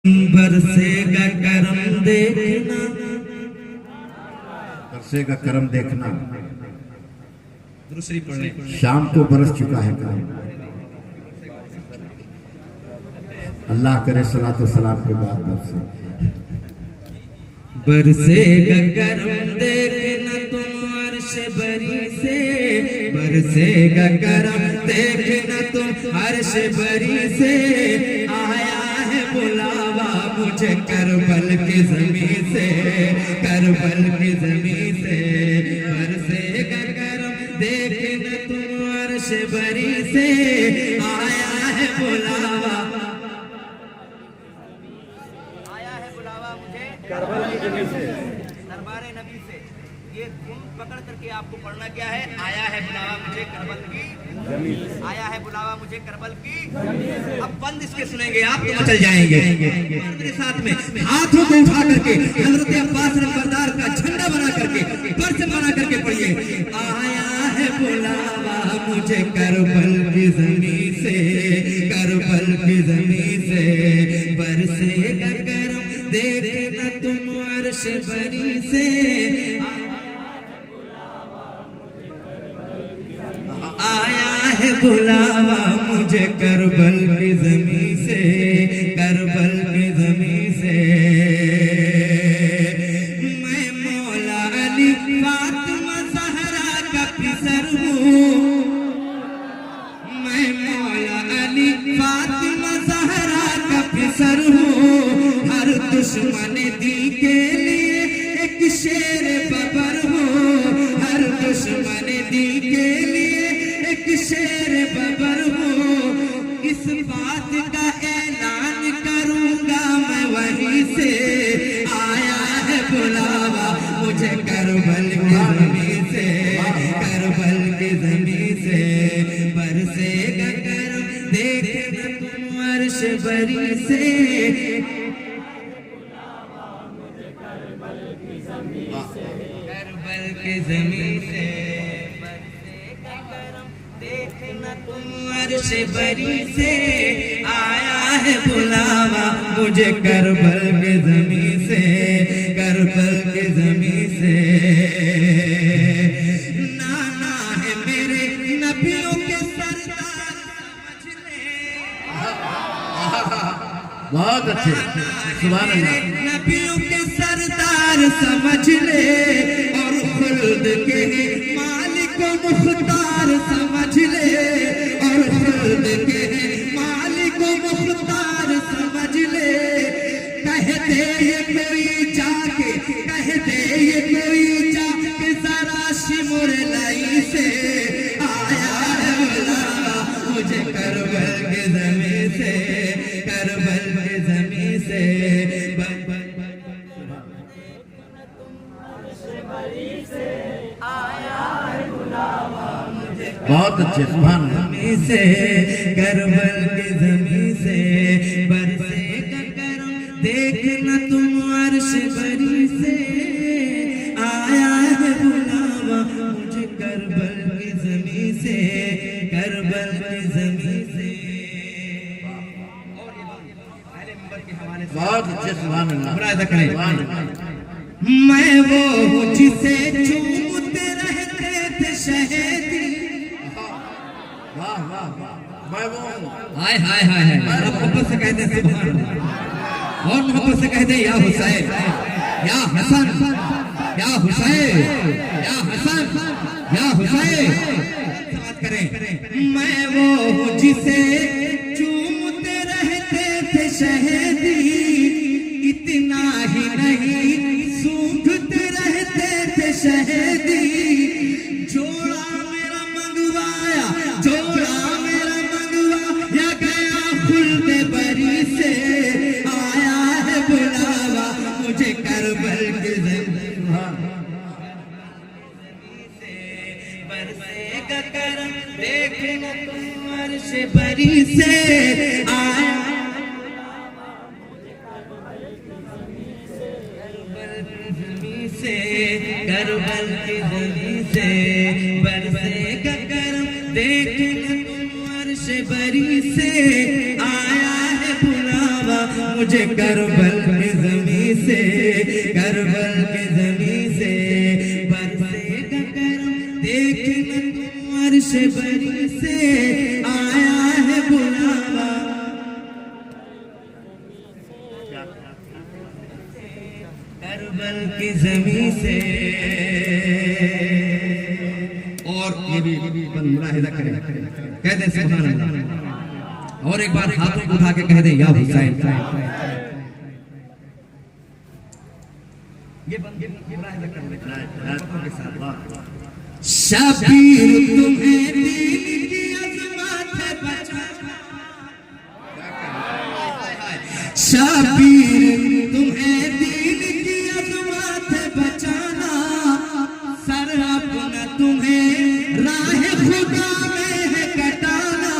बरसेगा करम देखना, बरसेगा करम देखना। दूसरी पढ़ने शाम को बरस चुका है करम। अल्लाह करे सलात व सलाम के बाद बरसे। बरसेगा करम देखना तुम अर्श बरी से, बरसेगा करम देखना तुम अर्श बरी से। आया है बुलावा मुझे करबल की ज़मीं से, करबल की ज़मीं से। बरसेगा करम देखना तुम अर्श बरी से। आया है बुलावा, करबल की ज़मीं से, दरबारे नबी से। ये धुन पकड़ करके आपको पढ़ना क्या है? आया है बुलावा मुझे करबल की ज़मीं से, आया है बुलावा मुझे करबल की ज़मीं से। अब बंद इसके सुनेंगे आप तो मचल जाएंगे। मेरे साथ में हाथों को उठा करके हजरत अब्बास नंबरदार का झंडा बना करके पर्च बना करके पढ़िए। आया है बुलावा मुझे करबल की ज़मीं से, करबल की ज़मीं से। बरसेगा करम देखना तुम अर्श बरी से। आया है बुलावा मुझे करबल की ज़मीं से, करबल की ज़मीं से। मैं मौला अली फातिमा ज़हरा का पिसर हूँ, मैं मौला अली फातिमा ज़हरा का पिसर हूँ। हर दुश्मन दी के लिए एक शेर बबर हूँ, हर दुश्मन दी के लिए एक शेर बबर हूँ। इस बात का ऐलान करूँगा मैं वहीं से। आया है बुलावा मुझे करबल की ज़मीं से, करबल की ज़मीं से। बरसेगा करम देखना तुम अर्श बरी से। करबल की ज़मीं से बरसेगा करम देखना तुम अर्श बरी से। आया है बुलावा मुझे करबल की ज़मीं से, करबल की ज़मीं से। नाना है मेरे नबियों के सरदार समझ ले, बहुत अच्छे, सुभान अल्लाह। नबियों के सरदार समझ ले, और खुल्द के मालिक मुख्तार समझ ले, और खुल्द के मालिक मुख्तार समझ ले। कह दे ये कोई जाके, कह दे ये कोई जाके जरा शिमुर लाई से। आया है बुलावा मुझे करबल की ज़मीं से, करबल की ज़मीं से। बहुत अच्छे, सुभान अल्लाह। से करबल की ज़मीं से। बरसेगा करम देखना तुम अर्श बरी से। आया है बुलावा मुझे करबल की ज़मीं से, करबल की ज़मीं से। बहुत अच्छे, सुभान अल्लाह। मुरादा करें। सुभान अल्लाह। मैं वो हूँ जिसे चूमते रहते थे शहदी। वाह वाह वाह, मैं वो हूँ। हाय हाय हाय हाय, और मोहब्बत से कहते हैं सुभान अल्लाह, और मोहब्बत से कहते हैं या हुसैन, या हसन, या हुसैन, या हसन, या हुसैन। बात करें। मैं वो हूँ जिसे चूमते रहते थे शहदी, इतना ही नहीं सूंघते रहते थे शहदी। जोड़ा मेरा मंगवाया, जोड़ा मेरा मंगवाया गया खुल्द बरी से। आया है बुलावा मुझे करबल की ज़मीं से। बरसेगा करम देखना तुम अर्श बरी से। आया करबल की ज़मीं से। बरसेगा करम देखना तुम अर्श बरी से। आया है बुलावा मुझे करबल की ज़मीं से, करबल की ज़मीं से बरसेगा करम देखना तुम अर्श बरी से, आया है बुलावा करबल की ज़मीं से। और ये भी मुलाहिजा करें, कह दे सुभान अल्लाह। और एक बार हाथों को उठा के कह दे या हुसैन। ये मुलाहिजा कर ले शबीर तुम्हें दीन की अज़मत है बचाना, शबीर तुम्हें दीन की अज़मत है बचाना, सर अपना तुम्हें राह खुदा में है कटाना,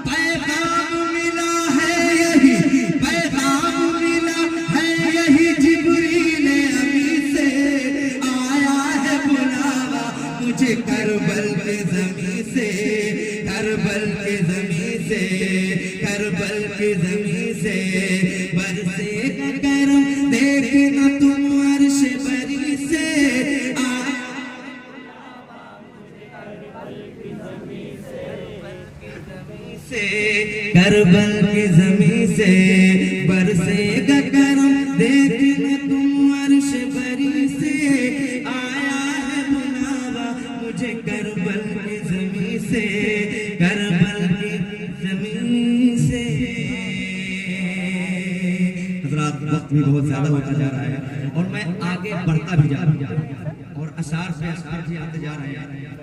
पैगाम मिला है यही, पैगाम मिला है यही जिब्रील अमी से, आया है बुलावा मुझे करबल की ज़मीं से, करबल की ज़मीं से, करबल की ज़मीं से बरसेगा करम देखना तुम अर्श बरी से, करबल की ज़मीं से बरसेगा करम देखना तुम अर्श बरी से, आया है बुलावा मुझे करबल की ज़मीं से, करबल की ज़मीं से। हज़रात वक्त भी बहुत ज्यादा होता जा रहा है और मैं आगे बढ़ता भी जा रहा हूँ और अशार पे अशार भी आते जा रहे हैं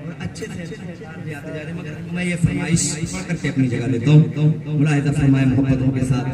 और अच्छे से अशार भी आते जा रहे हैं, मगर मैं ये फरमाइश पढ़ करके अपनी जगह लेता हूँ। मुलाहिजा फरमाए मोहब्बतों के साथ।